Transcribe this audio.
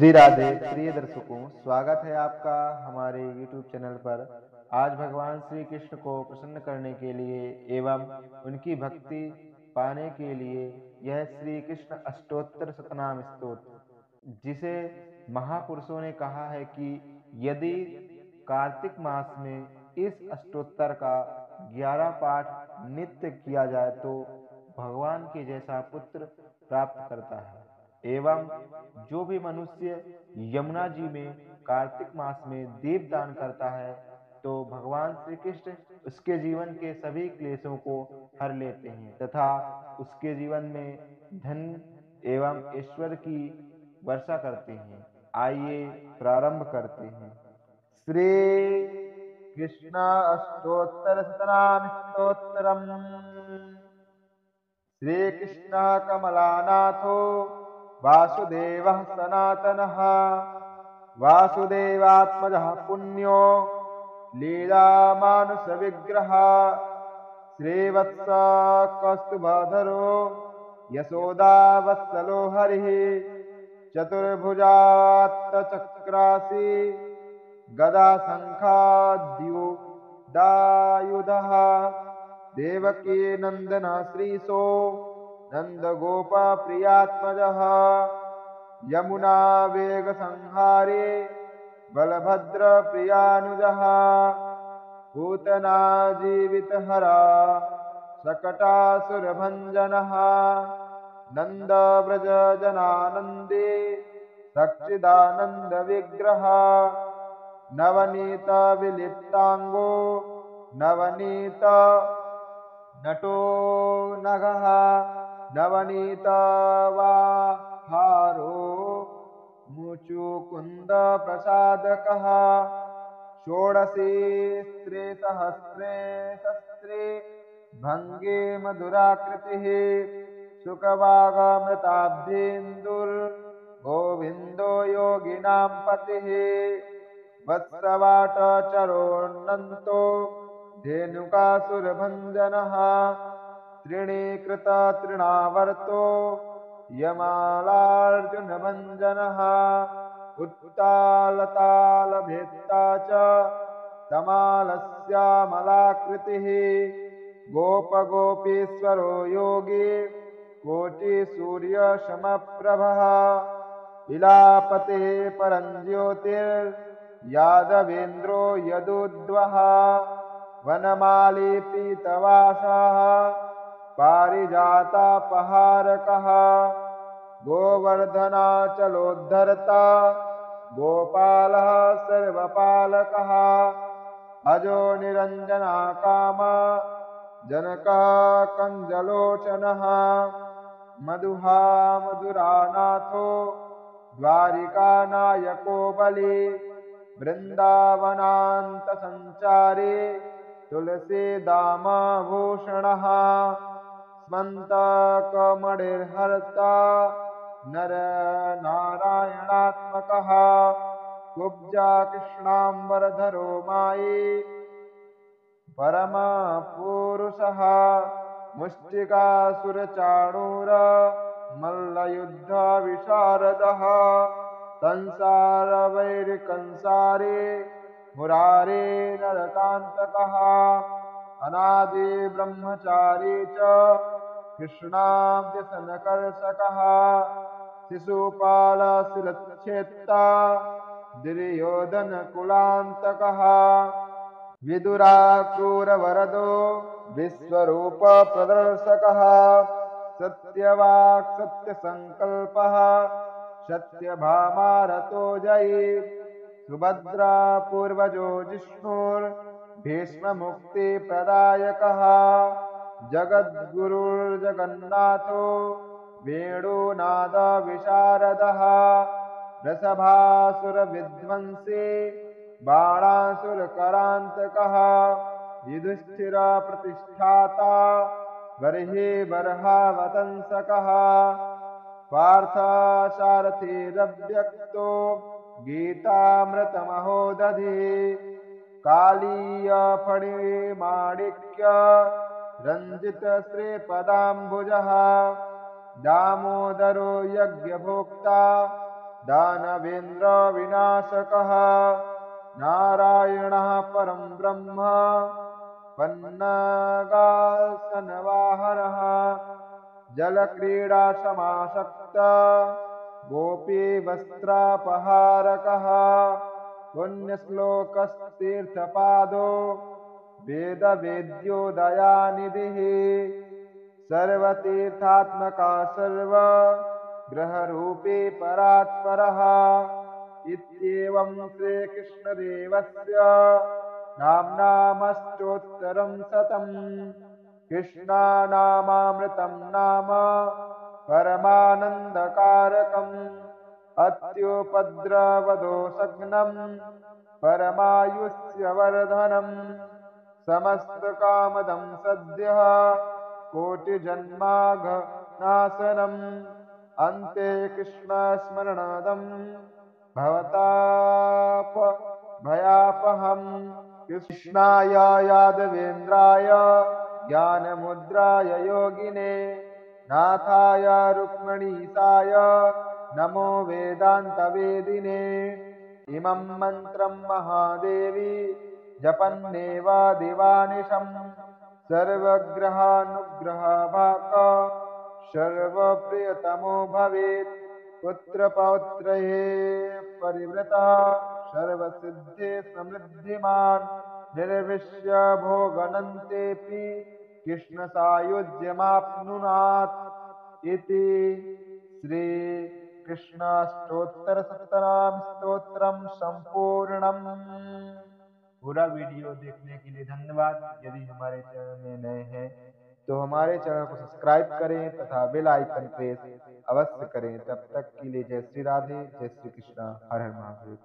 श्री राधे प्रिय दर्शकों, स्वागत है आपका हमारे YouTube चैनल पर। आज भगवान श्री कृष्ण को प्रसन्न करने के लिए एवं उनकी भक्ति पाने के लिए यह श्री कृष्ण अष्टोत्तर शतनाम स्तोत्र, जिसे महापुरुषों ने कहा है कि यदि कार्तिक मास में इस अष्टोत्तर का 11 पाठ नित्य किया जाए तो भगवान के जैसा पुत्र प्राप्त करता है। एवं जो भी मनुष्य यमुना जी में कार्तिक मास में दीपदान करता है तो भगवान श्री कृष्ण उसके जीवन के सभी क्लेशों को हर लेते हैं तथा उसके जीवन में धन एवं ईश्वर की वर्षा करते हैं। आइए प्रारंभ करते हैं। श्री कृष्ण अष्टोत्तर शतनाम स्तोत्रम। श्री कृष्ण कमलानाथो वासुदेवः सनातनः वासुदेवात्मजः पुण्यो लीलामानुषविग्रहः श्रीवत्स कौस्तुभधरो यशोदावत्सलो हरिः चतुर्भुजात्तचक्रासि गदाशङ्खाद्युदायुधः देवकी नन्दन श्रीशो नन्दगोपप्रियात्मजः यमुना वेगसंहारे बलभद्रप्रियानुजः पूतना जीवितहरा शकटासुरभञ्जनः नन्दव्रजजनानन्दे सच्चिदानन्दविग्रहः नवनीतविलिप्ताङ्गो नवनीत नटो नगः नवनीतवाहारो मुचुकुन्दप्रसादकः षोडशी स्त्रीसहस्रे शस्त्रे भङ्गे मधुराकृतिः सुखवागमृताब्धेन्दुर्गोविन्दो योगिनां पतिः वत्सवाटचरोन्नन्तो धेनुकासुरभञ्जनः तृणीकृततृणावर्तो यमालार्जुनभञ्जनः उत्तालतालभेत्ता च तमालस्यामलाकृतिः गोपगोपीश्वरो योगी कोटिसूर्यसमप्रभः इलापते परञ्ज्योतिर्यादवेन्द्रो यदुद्वः वनमाली पीतवासः पारिजातापहारकः गोवर्धनाचलोद्धरता गोपालः सर्वपालकः अजो निरञ्जनाकाम जनकः कञ्जलोचनः मधुहा मधुरानाथो द्वारिकानायको बली वृन्दावनान्तसञ्चारी तुलसीदामभूषणः स्मन्तकमणिर्हर्ता नरनारायणात्मकः कुब्जा कृष्णाम्बरधरो मायी परमपुरुषः मुष्टिकासुरचाणूर मल्लयुद्धविशारदः संसारवैरिकंसारे मुरारे नरकान्तकः अनादि ब्रह्मचारी च कृष्णाव्यसनकर्षकः शिशुपालशिरच्छेत्ता दुर्योधनकुलान्तकः विदुराक्रूरवरदो विश्वरूपप्रदर्शकः सत्यवाक् सत्यसङ्कल्पः सत्यभामारतो जयी सुभद्रा पूर्वजो जिष्णुर्भीष्ममुक्तिप्रदायकः जगद्गुरुर्जगन्नाथो वेणुनादविशारदः वृषभासुरविध्वंसी बाणासुरकरान्तकः युधिष्ठिरप्रतिष्ठाता बर्हिबर्हावतंसकः पार्थसारथिरव्यक्तो गीतामृतमहोदधिः कालीयफणिमाणिक्य रञ्जितश्रीपदाम्बुजः दामोदरो यज्ञभोक्ता दानवेन्द्रविनाशकः नारायणः परं ब्रह्म पन्नगासनवाहनः जलक्रीडासमासक्त गोपीवस्त्रापहारकः पुण्यश्लोकस्तीर्थपादो वेदवेद्यो दयानिधिः सर्वतीर्थात्मका सर्वग्रहरूपी परात्परः इत्येवं श्रीकृष्णदेवस्य नाम्नामष्टोत्तरं शतम् कृष्णानामामृतं नाम परमानन्दकारकम् अत्युपद्रवदोषघ्नं परमायुष्यवर्धनम् समस्तकामदं सद्यः कोटिजन्माघनाशनम् अन्ते कृष्णस्मरणदं भवतापभयापहम् कृष्णाय यादवेन्द्राय ज्ञानमुद्राय योगिने नाथाय रुक्मिणीसाय नमो वेदान्तवेदिने इमं मन्त्रं महादेवी जपन्नेव दिवानिशं सर्वग्रहानुग्रहभाक् सर्वप्रियतमो भवेत् पुत्रपौत्रये परिवृतः सर्वसिद्धे समृद्धिमान् निर्विश्य भोगनन्तेऽपि कृष्णसायुज्यमाप्नुयात् इति श्रीकृष्णाष्टोत्तरशतनाम स्तोत्रम संपूर्णम्। पूरा वीडियो देखने के लिए धन्यवाद। यदि हमारे चैनल में नए हैं तो हमारे चैनल को सब्सक्राइब करें तथा बेल आइकन प्रेस अवश्य करें। तब तक के लिए जय श्री राधे, जय श्री कृष्णा, हर हर महादेव।